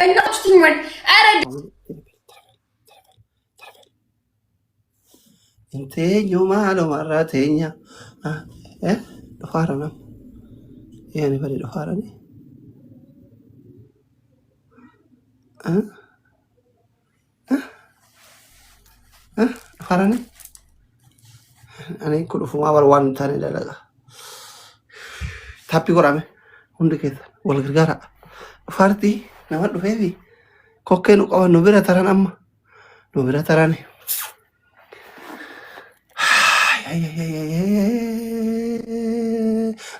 እናችሁ ትይማል አረ inteño malo marrateña lo farano yani bari lo farani lo farani ani kudu fuma war wan tane dalaga tapi korame hunde kesa wal gargara farti nama do fevi kokkenu qawan no bira taran amma no bira tarani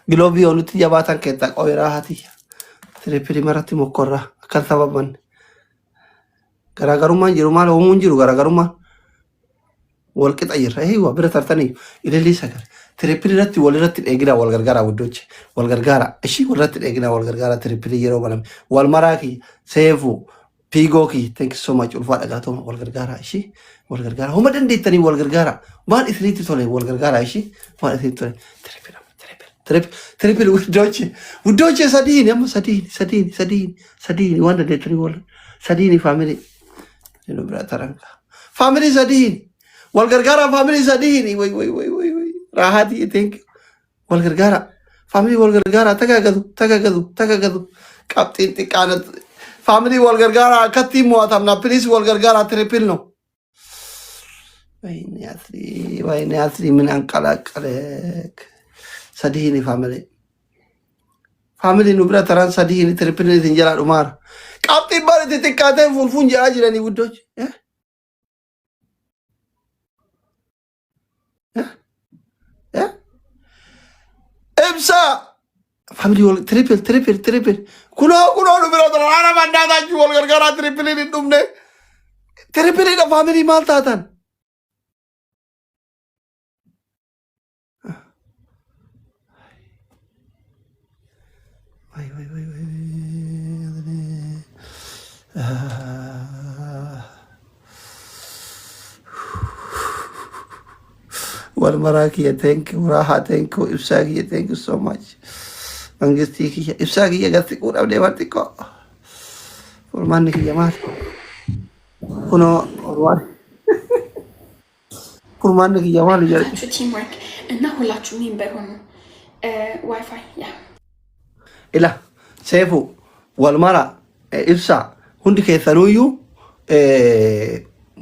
Gilobi onuti jabatan ketak oira hati. Terpilih marati mokorra akan sababan. Gara-garuma jiru mal omun jiru gara-garuma. Wal kita ayir. Wa bira tartani ile lisa gar. Terpilih rati wal rati egina wal gargara wudoche. Wal gargara. Ashi wal rati egina wal gargara terpilih jero balam. Wal maraki sefu. Pigoki, thank you so much. Ulfa agato wal gargara ashi. Wal gargara. Huma dandi tani wal gargara. Ban isriti tole wal gargara ashi. Ban isriti tole. Terpilih wudoche sadini amma sadini wanda de tani wal sadini family. Ino brataranka. Family sadini. Wal gargara family sadini. Wai. Rahati thank you. Wal gargara. Family wal gargara tagagadu. Kaptin tikanat. Family wal gargara katti muatamna please wal gargara triple no wayne asri min anqalaqalek sadihini family nubra taran sadihini triple ni tinjala umar kapti bari titikate fulfun jara jirani wuddoj emsa family wal triple kuno no biro to ana mandada ju wal gargara triple ni dumne triple ni family mal tatan wai wal maraki thank you raha thank you ifsagi thank you so much Angesti kia ifsagi ya gati kura de bartiko formanni kia mal kuno orwar formanni kia mal ya teamwork እና ሁላችሁም ምን ባይሆኑ ዋይፋይ ያ ila sefu wal mara ifsa hundi kesanuyu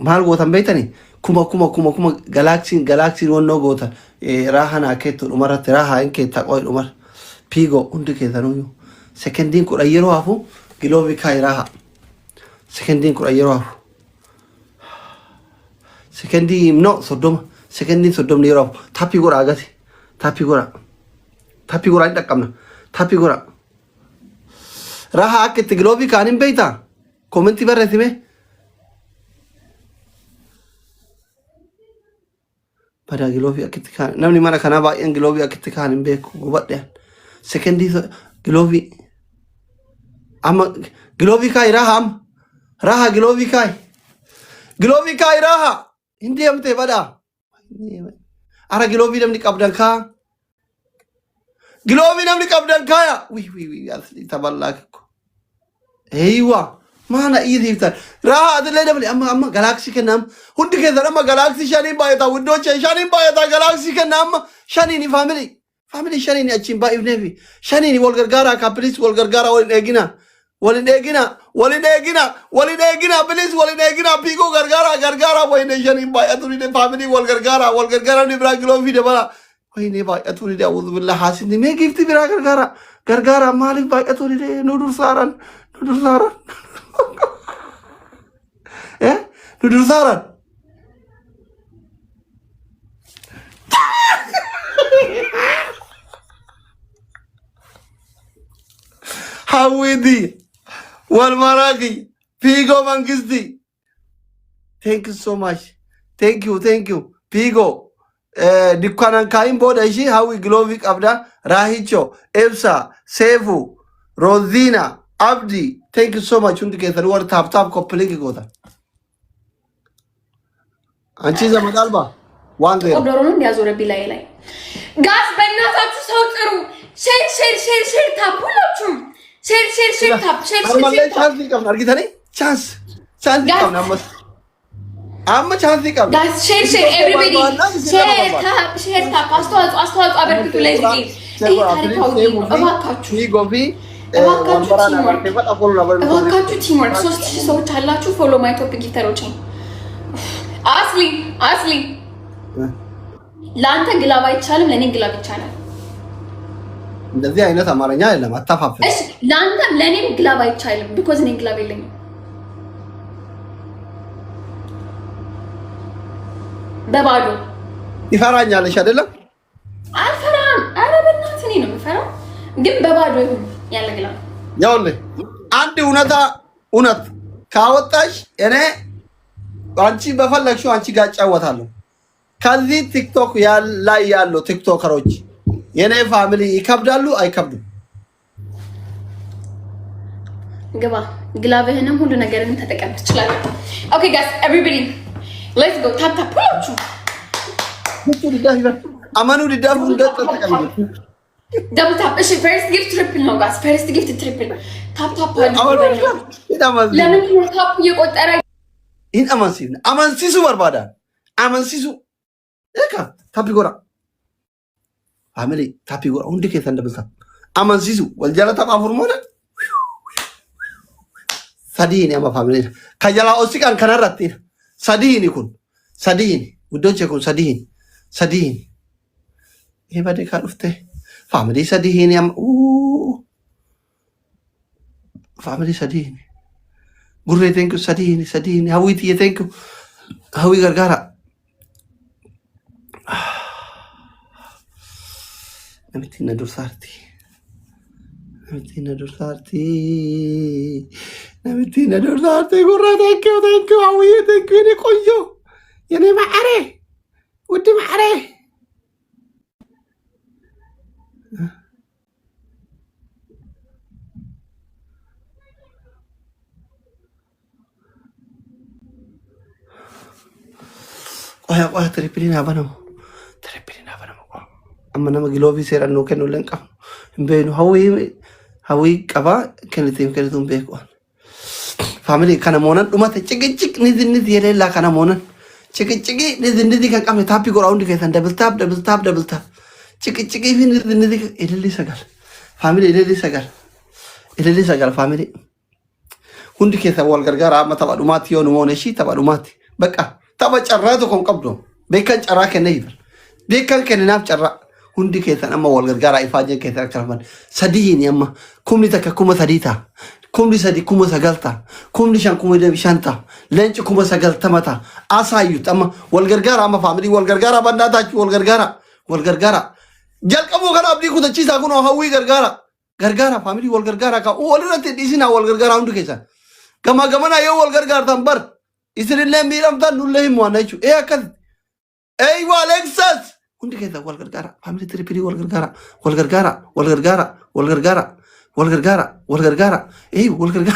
mal gotan betani kuma galaxy wonno gotan rahana keto umarat raha enke taqoy umar Pigo undi kesanuyu secondin ku ayero afu gilobi kairaha secondin ku ayero afu secondin no sodom ni ro tapi gora agati tapi gora indakamna tapi gora raha akit gilobi kanin beita commenti barretime pada gilobi akit kan namni mana kana ba en gilobi akit kanin be ku gubadde Sekendi gilobi ama gilobi kai raha gilobi kai raha hindi amte bada ara gilobi namni qabdan ka ya wi asli taballak eywa mana idifta raha adle dabli amma galaxy kenam hundi ke dara galaxy shani bayata wudoche shani bayata galaxy kenam shani ni family shani ni achin ba ibnevi shani ni wal gargara ka please wal gargara wal egina please wal egina pigo gargara boy ne shani ba aturi de family wal gargara ni bra gilo video bala boy ne ba aturi de a'udhu billahi hasin ni me gift bra gargara malik ba aturi de nudur saran nudur saran Hawidi wal maraki Pigo Mangisti thank you so much thank you Pigo dukkanan kain boda ishi hawi glovic abda rahicho Elsa Sefu Rosina Abdi thank you so much undi kesan war tap kopling goda anchi zamadalba wande ኦርደሩን ያዞረብኝ ላይ ጋስ በእናታችሁ ሰው ጥሩ ሼር ታፑላችሁ ሼር ታፕ ሼር ቻንስ ይቀም አርጊታኔ ቻንስ ይቀም አማ ቻንስ ይቀም ጋይስ ሼር ኤቭሪባዲ ሼር ታፕ አስተዋጽኦ አበርክቱ ለዚህ እባካችሁ ቲምወርክ 3000 ሰዎች አላችሁ። ፎሎ ማይ ቶፕ ጊፍተሮችን አስሊ ለአንተ ግላብ አይቻልም፣ ለእኔ ግላብ ይቻላል። እንደዚህ አይነት አማርኛ የለም፣ አታፋፍል። እሺ ለአንተም ለእኔም ግላብ አይቻልም፣ ቢኮዝ እኔ ግላብ የለኝም። በባዶ ይፈራኛለሽ አይደለም? አልፈራም። ኧረ በእናትህ እኔ ነው የምፈራው፣ ግን በባዶ ይሁን ያለ ግላብ። ይኸውልህ አንድ እውነት ካወጣሽ እኔ አንቺ በፈለግሽው አንቺ ጋር እጫወታለሁ። ከዚህ ቲክቶክ ላይ ያለው ቲክቶከሮች የኔ ፋሚሊ ይከብዳሉ አይከብዱም? ግባ ግላብህንም ሁሉ ነገርህን ተጠቀም ትችላለህ። ኦኬ ጋይስ ኤቭሪባዲ ሌትስ ጎ ታፕ ታፕ አመኑ ዲዳፉ እንደተጠቀም ደብል ታፕ። እሺ ፈርስት ጊፍት ትሪፕል ነው ጋይስ፣ ፈርስት ጊፍት ትሪፕል ታፕ ታፕ። ለምን ታፕ እየቆጠረ ይሄን አማንሲሱ በርባዳ አማንሲሱ እካ ታፕ ጎራ ፋሚሊ ታፕ ጎራ ሁንዲ ከተ እንደበዛ አማንሲሱ ወልጃላ ታፋፉር ሞነ ሰዲኒ አማ ፋሚሊ ከጀላ ኦሲቃን ከነራቲ ሰዲኒ ኩን ሰዲኒ ውዶቼ ኩን ሰዲኒ ይሄ ባደ ካሉፍቴ ፋሚሊ ሰዲኒ አማ ፋሚሊ ሰዲኒ ጉሬ ቴንኩ ሰዲኒ ሀዊት ቴንኩ ሀዊ ገርጋራ ነምቲና ዱርሳርቲ ጉራ ቴንኩ ሀዊ ቴንኩ የኔ ቆንጆ የኔ ማዕሬ ውድ ማዕሬ ቆያ ትሪፕሊን አበነሙ አመነመ ግሎቪ ሴራኖ ከኖ ለንቃ እንበይኑ ሀዊ ቀባ ከነቱም ቤቋል ፋሚሊ ከነሞነን ዱመተ ጭቅጭቅ ንዝንዝ የሌላ ከነሞነን ጭቅጭቂ ንዝንዝ ከቀም ታፒ ጎራውንድ ከተ ደብልታፕ ጭቅጭቂ ፊ ንዝንዝ እልል ይሰጋል ፋሚሊ እልል ይሰጋል ፋሚሊ ሁንዲ ከተ ወልገርጋር አመ ተባዱማት የሆኑ ሆነሺ ተባዱማት በቃ ተበጨራቱ ኮንቀብዶ ቤከን ጨራ ከነ ይብል ቤከን ከነናብ ጨራ ሁንዲ ከተ አመ ወልገርጋር አይፋጀ ከተ ተርፈን ሰዲን ያማ ኩምኒ ተከኩመ ሰዲታ ኩምኒ ሰዲ ኩመ ሰገልታ ኩምኒ ሻን ኩመ ደብሻንታ ለንጭ ኩመ ሰገልተመታ አሳዩት አመ ወልገርጋር አመ ፋሚሊ ወልገርጋር ባንዳታችሁ ወልገርጋር ጀልቀሙ ከና አብዲ ኩተቺሳ ኩኖ ሀዊ ገርጋራ ፋሚሊ ወልገርጋራ ካ ወልረት ዲሲና ወልገርጋራ ሁንዲ ከሰ ገማገመና የው ወልገርጋር ተንበር इसलिए मीरम था नुल्ले ही मानेचु ए अकल ए वाल एक्सेस हुंडी कहता वलगरगारा फैमिली ट्रिपली वलगरगारा ए वलगरगारा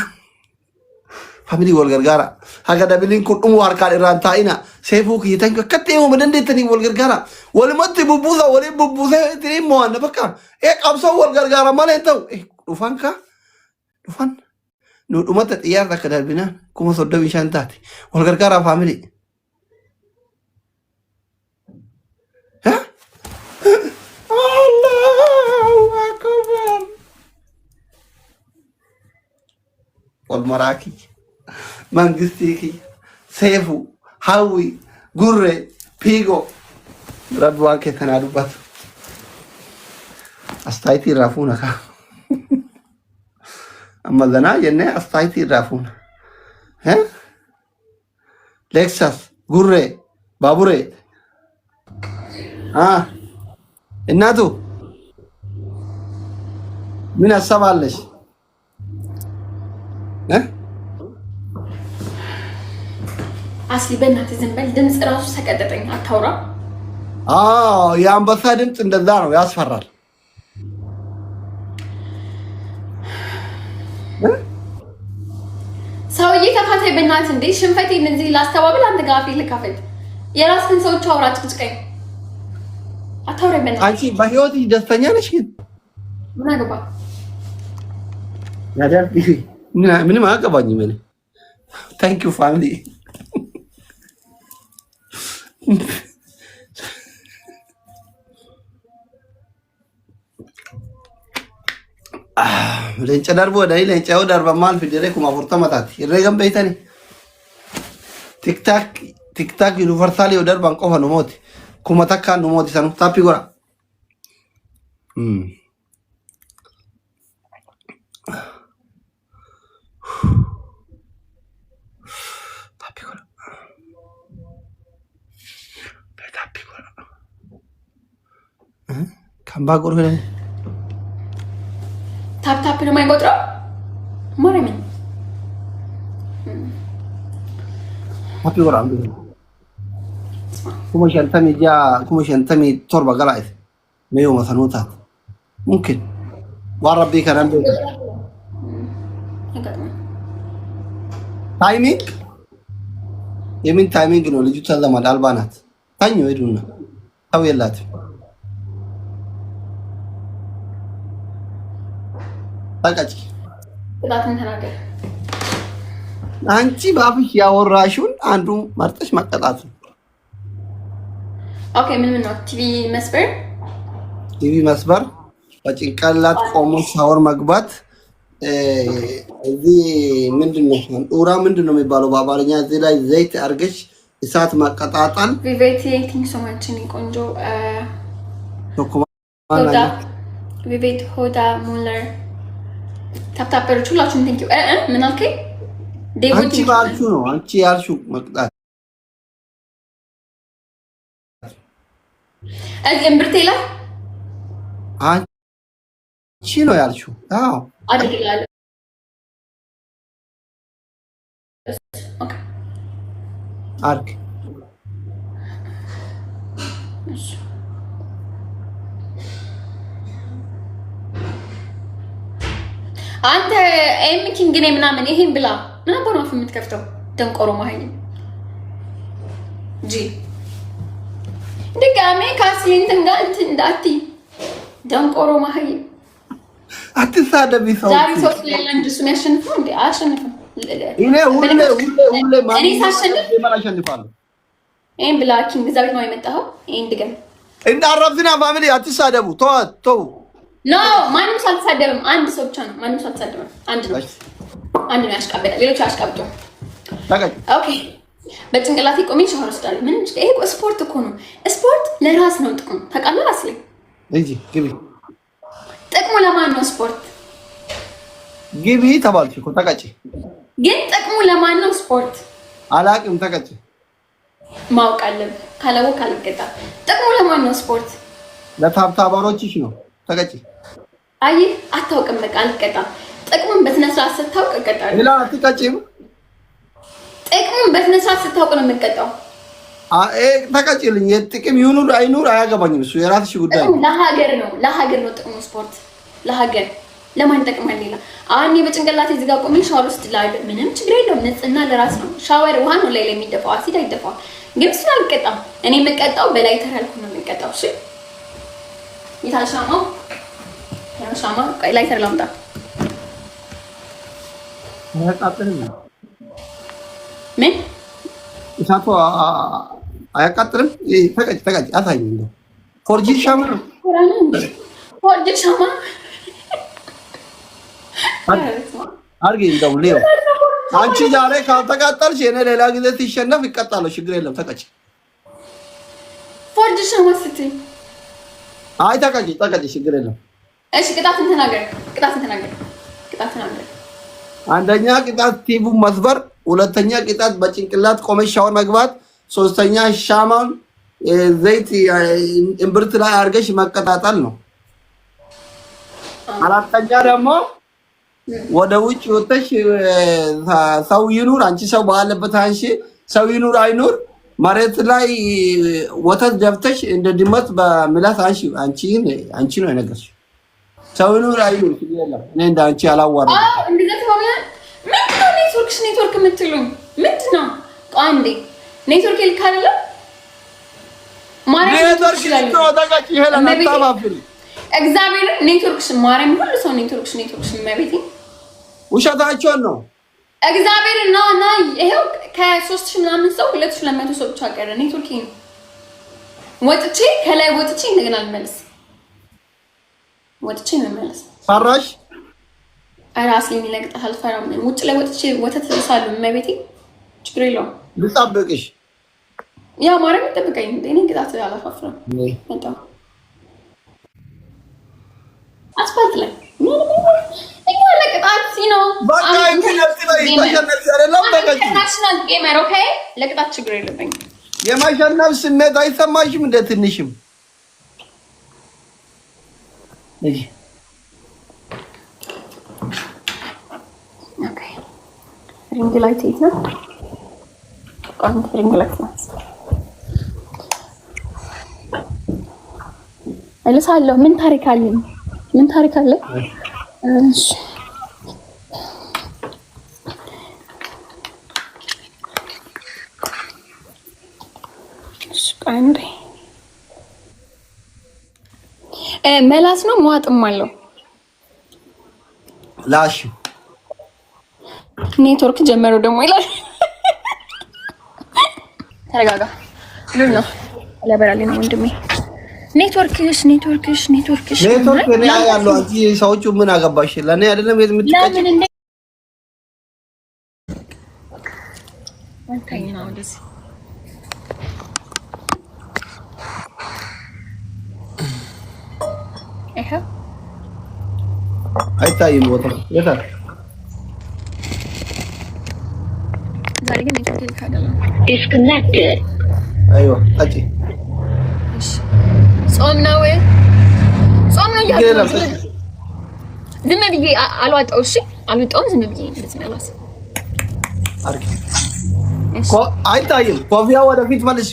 फैमिली वलगरगारा हागा डबलिंग को उमवार का इरांता इना सेफू की तंग कते हो मदंदे तनी वलगरगारा वलमत बुबूसा तेरी मोन बका एक अबसा वलगरगारा माने तो ए ufan nu dumata tiyar da kadar bina kuma sodda bishan tati walgargara family ha Allahu akbar wal maraki mangistiki sefu hawi gurre pigo radwa ke tanadubat astaiti rafuna ka अमलना येने अस्ताइती राफून हैं लेक्सस गुर्रे बाबुरे हाँ इन्ना तू मिना सवालश हैं असली በእናትህ ዝም በል ድምጽ ራሱ ሰቀጠጠኝ አታውራ የአንበሳ ድምጽ እንደዛ ነው ያስፈራል ሰውዬ ተፋታይ በእናትህ እንዴ ሽንፈቴ እንደዚህ ላስተባብል አንተ ጋር አፌ ልካፈት የራስህን ሰዎች አውራ ጭቅጭቀኝ አታውራ በእናትህ አንቺ በህይወት ደስተኛ ነሽ ግን ምን አገባ ያዳል ምንም አያገባኝም እኔ ታንክ ዩ ፋሚሊ leenca darbo dai leenca yoo darba maal fidere kuma furtama taati herreegan beeytani tiktak universal yoo darban qofa numooti kuma takka numooti sanu tappi gora tappi gora kamba gora ታፕ ነው የማይቆጥረው ማረምን ታፕ ይወራል kuma shantami torba galaayt meeyo masanuuta mumkin waan rabbii kanaan beeku ታይሚንግ የምን ታይሚንግ ነው ልጅቷ ለማድ አልባናት ታኙ ሄዱና ታው የላትም ታቃጭ ቅጣትን ተናገር አንቺ ባፍሽ ያወራሽውን አንዱ መርጠሽ መቀጣት ነው ኦኬ ምን ነው ቲቪ መስበር በጭንቅላት ቆሞ ሻወር መግባት እዚህ ምንድነው ኡራ ምንድነው የሚባለው በአማርኛ እዚህ ላይ ዘይት አርገሽ እሳት ማቀጣጣል ቪቬቲ ቲንክ ሶ ማች ኒ ቆንጆ ቪቬት ሆዳ ሙለር ታፕታፐሮች ሁላችሁም ቴንክ ዩ ምን አልከኝ ዴቪድ አንቺ ባልሹ ነው አንቺ ያልሹ መቅጣት እምብርቴላ አንቺ ነው ያልሹ አዎ አድርጋለሁ ኦኬ አርክ አንተ ኤም ኪንግ ነኝ ምናምን ይሄን ብላ ምን አባሩ ነው የምትከፍተው ደንቆሮ ማህኝ ጂ ድጋሜ ካስሊንትን ጋር እንትን እንዳቲ ደንቆሮ ማህኝ አትሳደቢ ሰው ዛሬ ሰው ስለሌለን እሱ የሚያሸንፈው እንዴ አሸንፈው እኔ ሁሌ ማን እኔ ሳሸንፍ ማላሸንፋለሁ ይሄን ብላ ኪንግ ዛሬ ነው የመጣው ይሄን ድገም እንዳረብና ፋሚሊ አትሳደቡ ተው ኖ ማንም ሳልተሳደብም አንድ ሰው ብቻ ነው ማንም ሳልተሳደብም አንድ ነው ያሽቃበጣ ሌሎች ያሽቃብጡ ታጋጭ ኦኬ በጭንቅላቴ ቆሜ ሻወር ወስዳለሁ ምንም ይሄ ስፖርት እኮ ነው ስፖርት ለራስ ነው ጥቅሙ ታውቃለህ አስሊ እጂ ግቢ ጥቅሙ ለማን ነው ስፖርት ግቢ ተባልኩ እኮ ታጋጭ ግን ጥቅሙ ለማን ነው ስፖርት አላቅም ታጋጭ ማወቅ አለብህ ካላወቅ ካልገጣ ጥቅሙ ለማን ነው ስፖርት ለታብታባሮችሽ ነው ታጋጭ አይ አታውቅም በቃ አልቀጣም ጥቅሙን በስነ ስርዓት ስታውቅ እቀጣለሁ ሌላ አትቀጭም ጥቅሙን በስነ ስርዓት ስታውቅ ነው የምትቀጣው ታጋጭልኝ የጥቅም ይሁኑ አይኑር አያገባኝም እሱ የራስሽ ጉዳይ ለሀገር ነው ጥቅሙ ስፖርት ለሀገር ለማን ይጠቅማል ሌላ አሁን በጭንቅላቴ እዚህ ጋር ቆሜ ሻወር ውስጥ ላይ ምንም ችግር የለውም ንጽህና ለራስ ነው ሻወር ውሃ ነው ላይ የሚደፋው አሲድ አይደፋው ግን እሱን አልቀጣም እኔ የምቀጣው በላይተር ያልኩ ነው የምቀጣው እሺ ይታሻማው ያሻማ ላይተር ላምጣ አያቃጥልም ምን እሳቱ አያቃጥልም ተቀጭ አሳይኝ እንደው ፎርጂ ሻማ አርጊ እንደው ሌው አንቺ ዛሬ ካልተቃጠልሽ እኔ ሌላ ጊዜ ትሸነፍ ይቀጣለሁ ችግር የለም ተቀጭ ፎርጂ ሻማ ስትይ አይ ተቀጭ ችግር የለም እሺ ቅጣትን ተናገር አንደኛ ቅጣት ቲቪ መስበር ሁለተኛ ቅጣት በጭንቅላት ቆመሽ ሻወር መግባት ሶስተኛ ሻማን ዘይት እምብርት ላይ አርገሽ መቀጣጣል ነው አራተኛ ደግሞ ወደ ውጭ ወጥተሽ ሰው ይኑር አንቺ ሰው ባለበት አንቺ ሰው ይኑር አይኑር መሬት ላይ ወተት ደፍተሽ እንደ ድመት በምላስ አንቺ ነው የነገርሽ ሰው ይኑር አይኑር ይላል እኔ እንደ አንቺ አላዋራ እንደዛ ተባለ ምንድነው ኔትወርክ የምትሉኝ ምንድነው አንዴ ኔትወርክ ይልካል ኔትወርክ ነው ታጋጭ ይሄላ ታባፍሪ እግዚአብሔር ኔትወርክሽ ማርያም ሁሉ ሰው ኔትወርክሽ መቤቴ ውሸታቸውን ነው። እግዚአብሔር እና ይሄው ከ3000 ምናምን ሰው 2200 ሰው ብቻ ቀረ። ኔትወርክ ነው። ወጥቼ ከላይ ወጥቼ እንደገና ልመለስ። ወጥቼ ልመለስ። ፈራሽ? አራስ የሚለቅጣት አልፈራም። ውጭ ላይ ወጥቼ ወተት ልሳለሁ። መቤቴ ችግር የለውም። ልጠብቅሽ። ያ ማረም ይጠብቀኝ። እኔ ቅጣት አላፋፍርም። መጣ አስፋልት ላይ እኛ ለቅጣት ነው። በቃ እንግዲህ ተሸነፍ አይደለም ተቀጭ ናሽናል ጌመር ኦኬ። ለቅጣት ችግር የለብኝ። የማሸነፍ ስሜት አይሰማሽም? እንደ ትንሽም እሺ ኦኬ። ሪንግ ላይት የት ነው? ቋንት ሪንግ ላይት ነው። እልሳለሁ። ምን ታሪክ አለኝ? ምን ታሪክ አለ? እሺ አንዴ መላስ ነው መዋጥም አለው። ላሽ ኔትወርክ ጀመረው ደግሞ ይላል። ተረጋጋ። ምን ነው ለበራሊ ነው ወንድሜ። ኔትወርክሽ ኔትወርክ እኔ ያለው አንቺ ሰዎቹ ምን አገባሽ? ለኔ አይደለም የምትቀጭ ለምን እንደ አንተኛ ነው ደስ እህ አይታይም ቦታ የታ ዛሬ ግን ኔትወርክ ካደለ disconnected አይዋ አጪ ጾም ነው ያለው። ዝም ብዬ አልዋጣው። እሺ አልወጣውም። ዝም ብዬ እንደዚህ ነው ማለት አርክ አይታይም። ኮፊያ ወደፊት መልሽ።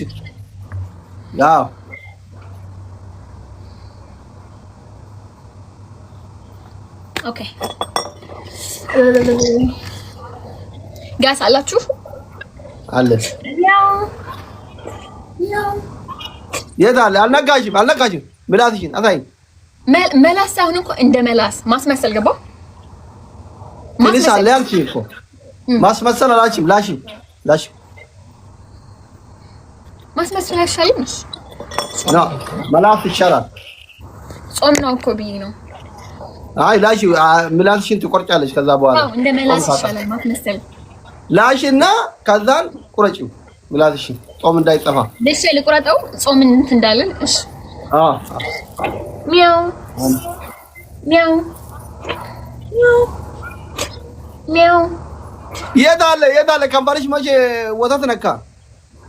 ያው ኦኬ ጋስ አላችሁ አለ ያው የት አለ? አልነጋሽም። ምላስሽን አሳይኝ። መላስ ሳይሆን እኮ እንደ መላስ ማስመሰል ገባው። ትንሽ አለ ያልሽኝ እኮ ማስመሰል አላችም። ላሽ ማስመሰል አይሻልም? ነው መላስ ይሻላል። ጾም ነው እኮ ብዬ ነው። አይ ላሽ ምላስሽን ትቆርጫለሽ። ከዛ በኋላ አዎ እንደ መላስ ይሻላል ማስመሰል። ላሽና ከዛን ቁረጪው ምላስሽን ጾም እንዳይጠፋ። ደስ ልቁረጠው ጾም እንትን እንዳለን። እሺ ሚያው ሚያው ሚያው የት አለ ከንፈርሽ መቼ ወተት ነካ?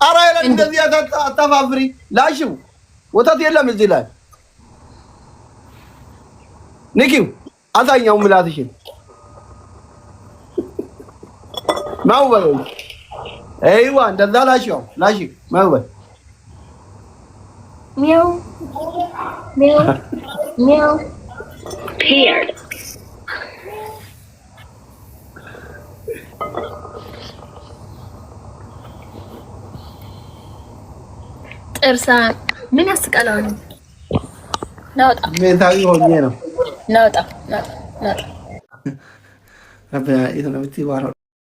ኧረ የለም እንደዚህ አታፋፍሪ። ላሽው ወተት የለም እዚህ ላይ ንኪው። አሳኛው ምላስሽን ማውበል አይዋ እንደዛ ላሽው ማውበል ሚያው paired ጥርሳ ምን ያስቀላው ነው? ናውጣ ሜንታዊ ሆኜ ነው። ናውጣ አባ ይተነብቲ ባሮ